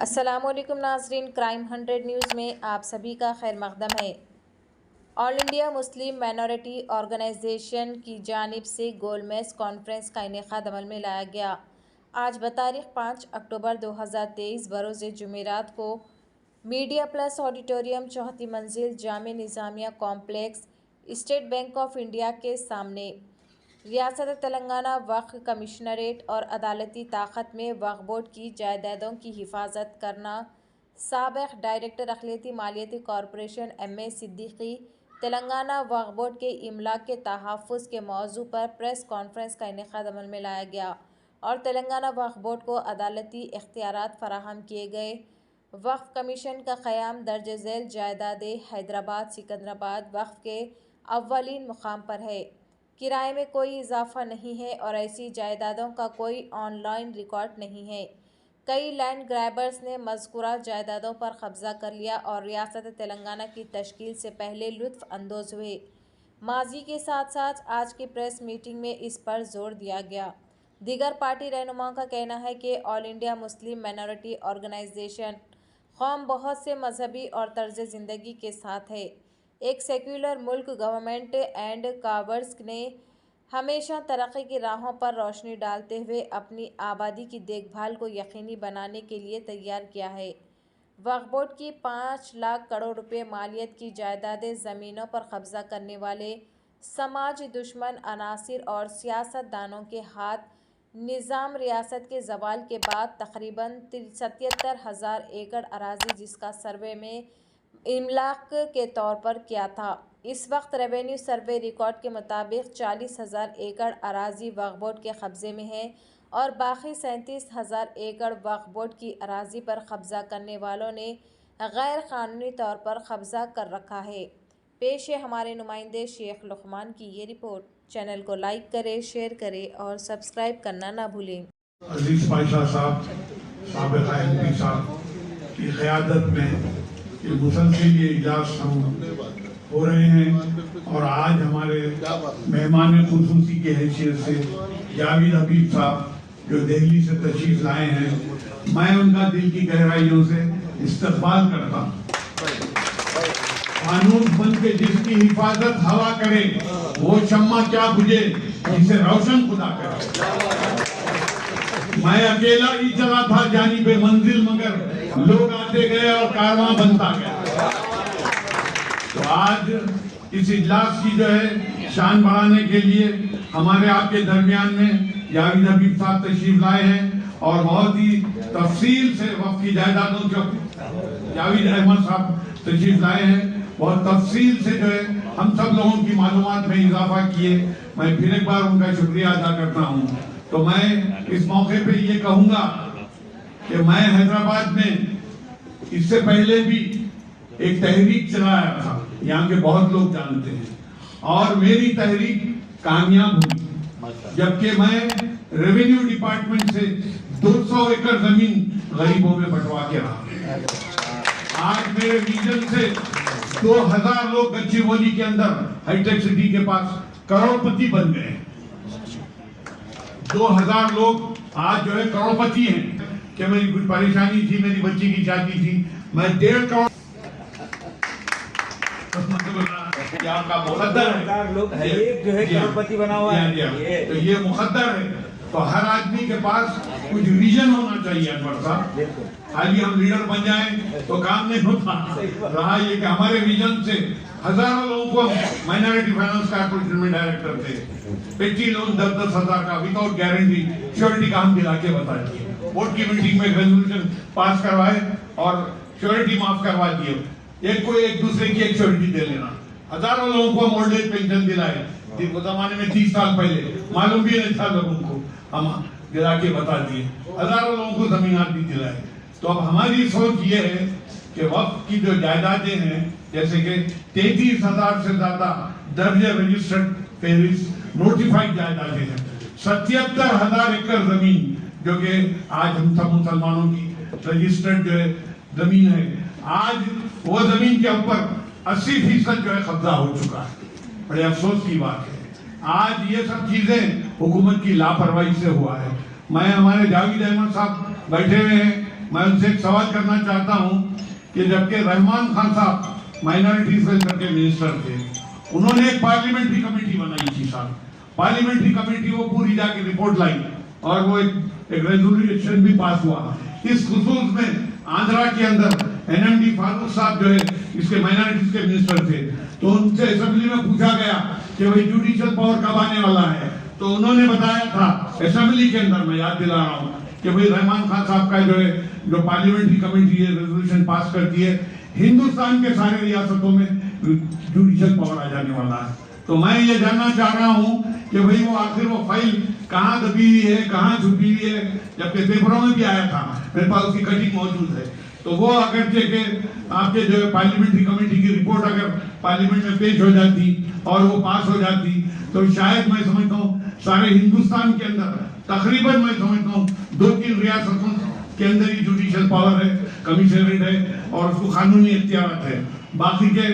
السلام علیکم ناظرین، کرائم 100 نیوز میں آپ سبھی کا خیر مقدم ہے۔ آل انڈیا مسلم مائنورٹی آرگنائزیشن کی جانب سے گول میز کانفرنس کا انعقاد عمل میں لایا گیا۔ آج بتاریخ 5 اکتوبر 2023 بروز جمعرات کو میڈیا پلس آڈیٹوریم چوتھی منزل Jamia Nizamia complex state bank of India کے سامنے ریاست تلنگانہ وقف کمشنریٹ اور عدالتی طاقت میں وقف بورڈ کی جائیدادوں کی حفاظت کرنا سابق ڈائریکٹر اقلیتی مالیاتی کارپوریشن ایم اے صدیقی تلنگانہ وقف بورڈ کے املاک کے تحفظ کے موضوع پر پریس کانفرنس کا انعقاد عمل میں لایا گیا اور تلنگانہ وقف بورڈ کو عدالتی اختیارات فراہم کیے گئے۔ وقف کمیشن کا قیام درج ذیل جائیدادیں حیدرآباد سکندرآباد وقف کے اولین مقام پر ہے۔ کرائے میں کوئی اضافہ نہیں ہے اور ایسی جائیدادوں کا کوئی آن لائن ریکارڈ نہیں ہے۔ کئی لینڈ گرابرز نے مذکورہ جائیدادوں پر قبضہ کر لیا اور ریاست تلنگانہ کی تشکیل سے پہلے لطف اندوز ہوئے۔ ماضی کے ساتھ ساتھ آج کی پریس میٹنگ میں اس پر زور دیا گیا۔ دیگر پارٹی رہنماؤں کا کہنا ہے کہ آل انڈیا مسلم مائنورٹی آرگنائزیشن قوم بہت سے مذہبی اور طرز زندگی کے ساتھ ہے۔ ایک سیکولر ملک گورنمنٹ اینڈ کاورز نے ہمیشہ ترقی کی راہوں پر روشنی ڈالتے ہوئے اپنی آبادی کی دیکھ بھال کو یقینی بنانے کے لیے تیار کیا ہے۔ وقف بورڈ کی 5 لاکھ کروڑ روپے مالیت کی جائیدادیں زمینوں پر قبضہ کرنے والے سماج دشمن عناصر اور سیاست دانوں کے ہاتھ نظام ریاست کے زوال کے بعد تقریباً 77,000 ایکڑ اراضی جس کا سروے میں املاک کے طور پر کیا تھا۔ اس وقت ریونیو سروے ریکارڈ کے مطابق 40,000 ایکڑ اراضی وقف بورڈ کے قبضے میں ہے اور باقی 37,000 ایکڑ وقف بورڈ کی اراضی پر قبضہ کرنے والوں نے غیر قانونی طور پر قبضہ کر رکھا ہے۔ پیش ہے ہمارے نمائندے شیخ لقمان کی یہ رپورٹ۔ چینل کو لائک کریں، شیئر کریں اور سبسکرائب کرنا نہ بھولیں۔ عزیز بادشاہ صاحب، سابق ایم پی صاحب کی قیادت میں یہ مسلسل یہ اجلاس ہم ہو رہے ہیں اور آج ہمارے مہمان خصوصی کی حیثیت سے جاوید حبیب صاحب جو دہلی سے تشریف لائے ہیں، میں ان کا دل کی گہرائیوں سے استقبال کرتا ہوں۔ قانون بن کے جس کی حفاظت ہوا کرے وہ شمع کیا بجھے جسے روشن خدا کرے۔ میں اکیلا ہی چلا تھا جانب منزل مگر لوگ آتے گئے اور کارواں بنتا گیا۔ تو آج اس اجلاس کی جو ہے شان بڑھانے کے لیے ہمارے آپ کے درمیان میں جاوید حبیب صاحب تشریف لائے ہیں اور بہت ہی تفصیل سے وقف کی جائیدادوں جو جاوید احمد صاحب تشریف لائے ہیں، بہت تفصیل سے جو ہے ہم سب لوگوں کی معلومات میں اضافہ کیے۔ میں پھر ایک بار ان کا شکریہ ادا کرتا ہوں۔ تو میں اس موقع پہ یہ کہوں گا کہ میں حیدرآباد میں اس سے پہلے بھی ایک تحریک چلایا تھا، یہاں کے بہت لوگ جانتے ہیں، اور میری تحریک کامیاب ہوئی جبکہ میں ریونیو ڈپارٹمنٹ سے 200 ایکڑ زمین غریبوں میں بٹوا کے رہا۔ آج میرے ریجن سے 2000 لوگ گچی بولی کے اندر ہائی ٹیک سٹی کے پاس کروڑ پتی بن گئے۔ 2000 لوگ آج جو ہے کروڑ پتی ہیں کہ میری کچھ پریشانی تھی، میری بچی کی شادی تھی، میں 1.5 کروڑ یہاں کا مقدر ہے، تو یہ مقدر ہے۔ تو ہر آدمی کے پاس کچھ ویژن ہونا چاہیے انور صاحب۔ خالی ہم لیڈر بن جائیں تو کام نہیں ہوتا۔ رہا یہ کہ ہمارے ویژن سے ہزاروں لوگوں کو مائنورٹی فائنانس کارپوریشن میں ڈائریکٹر تھے، پیٹی لون 10-10 ہزار کا وداؤٹ گارنٹی شیورٹی کا ہم دلا کے بتا دیے۔ بورڈ کی میٹنگ میں ریزولوشن پاس کروائے اور شیورٹی معاف کروا دیے۔ ایک کو ایک دوسرے کی ایک شیورٹی دے لینا۔ ہزاروں لوگوں کو اولڈ ایج پینشن دلائے، جن کو زمانے میں 30 سال پہلے معلوم بھی نہیں تھا لوگوں کو، ہم دلا کے بتا دیے۔ ہزاروں لوگوں کو زمینات بھی دلائے۔ تو اب ہماری سوچ یہ ہے کہ وقف کی جو جائیدادیں ہیں، جیسے کہ 33,000 سے زیادہ درج رجسٹرڈ فہرست نوٹیفائڈ جائیدادیں ہیں، 77,000 ایکڑ زمین جو کہ آج ہم سب مسلمانوں کی رجسٹرڈ جو ہے زمین ہے، آج وہ زمین کے اوپر 80% جو ہے قبضہ ہو چکا ہے۔ بڑے افسوس کی بات ہے، آج یہ سب چیزیں حکومت کی لاپرواہی سے ہوا ہے۔ میں ہمارے جاوید احمد صاحب بیٹھے ہوئے ہیں، میں ان سے ایک سوال کرنا چاہتا ہوں کہ جبکہ رحمان خان صاحب مائنورٹیز ویلفیئر کے منسٹر تھے، انہوں نے ایک پارلیمنٹری کمیٹی بنائی تھی صاحب. پارلیمنٹری کمیٹی وہ پوری جا کے رپورٹ لائی اور وہ ایک ریزولوشن بھی پاس ہوا. اس خصوص میں آندھرا کے اندر NMD فاروق صاحب جو ہے اس کے مائنورٹیز کے منسٹر تھے، تو ان سے اسمبلی میں پوچھا گیا کہ بھئی جوڈیشل پاور کب آنے والا ہے، تو انہوں نے بتایا تھا اسمبلی کے اندر، میں یاد دلا رہا ہوں کہ بھئی رحمان خان صاحب کا جو پارلیمنٹری کمیٹی ہے ریزولوشن پاس کرتی ہے، ہندوستان کے سارے ریاستوں میں جوڈیشل پاور آ جانے والا ہے. تو میں یہ جاننا چاہ رہا ہوں کہ بھئی وہ آخر وہ فائل کہاں دبی ہوئی ہے، کہاں چھپی ہوئی ہے، جبکہ پیپروں میں بھی آیا تھا، میرے پاس اس کی کٹنگ موجود ہے. تو وہ اگرچہ کہ آپ کے جو پارلیمنٹری کمیٹی کی رپورٹ اگر پارلیمنٹ میں پیش ہو جاتی اور وہ پاس ہو جاتی تو شاید میں سمجھتا ہوں سارے ہندوستان کے اندر تقریباً میں سمجھتا ہوں 2-3 ریاستوں کے اندر ہی جوڈیشل پاور ہے، کمیشنریٹ ہے اور اس کو قانونی اختیارات ہے. باقی کے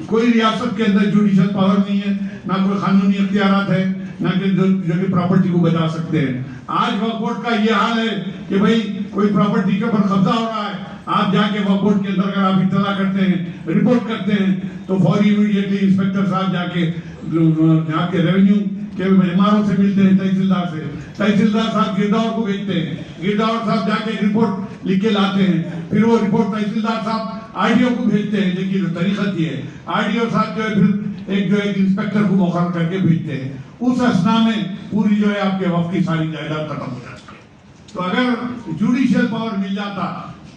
کوئی ریاست کے اندر جوڈیشل پاور نہیں ہے، نہ کوئی قانونی اختیارات ہے، نہ کہ جو کہ پراپرٹی کو بچا سکتے ہیں. آج وقف بورڈ کا یہ حال ہے کہ بھئی کوئی پراپرٹی کے اوپر قبضہ ہو رہا ہے، آپ جا کے وقف بورڈ کے اندر اگر آپ اطلاع کرتے ہیں، رپورٹ کرتے ہیں تو فوری امیڈیٹلی انسپیکٹر صاحب جا کے یہاں کے ریونیو کے معماروں سے ملتے ہیں، تحصیلدار سے، تحصیلدار صاحب گرداور کو بھیجتے ہیں، گرداور صاحب جا کے رپورٹ لکھ کے لاتے ہیں، پھر وہ رپورٹ تحصیلدار صاحب RDO کو بھیجتے ہیں، لیکن جو طریقہ یہ ہے RDO صاحب جو ہے پھر ایک انسپیکٹر کو مقرر کر کے بھیجتے ہیں. اس اثنا میں پوری جو ہے آپ کے وقت کی ساری جائیداد ختم ہو جاتی ہے. تو اگر جوڈیشل پاور مل جاتا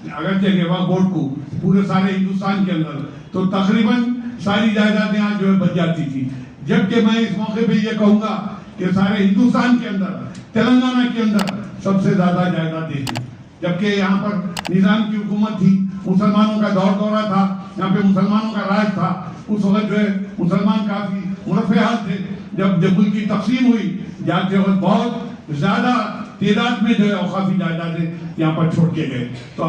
اگرچہ کہ وقف بورڈ کو پورے سارے ہندوستان کے اندر، تو تقریباً ساری جائیدادیں آج جو ہے بچ جاتی تھی. جبکہ میں اس موقع پہ یہ کہوں گا کہ سارے ہندوستان کے اندر، تلنگانہ کے اندر سب سے زیادہ جائیدادیں ہیں، جبکہ یہاں پر نظام کی حکومت تھی، مسلمانوں کا دورہ تھا، یہاں پہ مسلمانوں کا راج تھا. اس وقت جو ہے مسلمان کافی مرفع حال تھے. جب ملک کی تقسیم ہوئی جاتے وقت بہت زیادہ تعداد میں جو ہے اوقافی جائیدادیں یہاں پر چھوڑ کے گئے. تو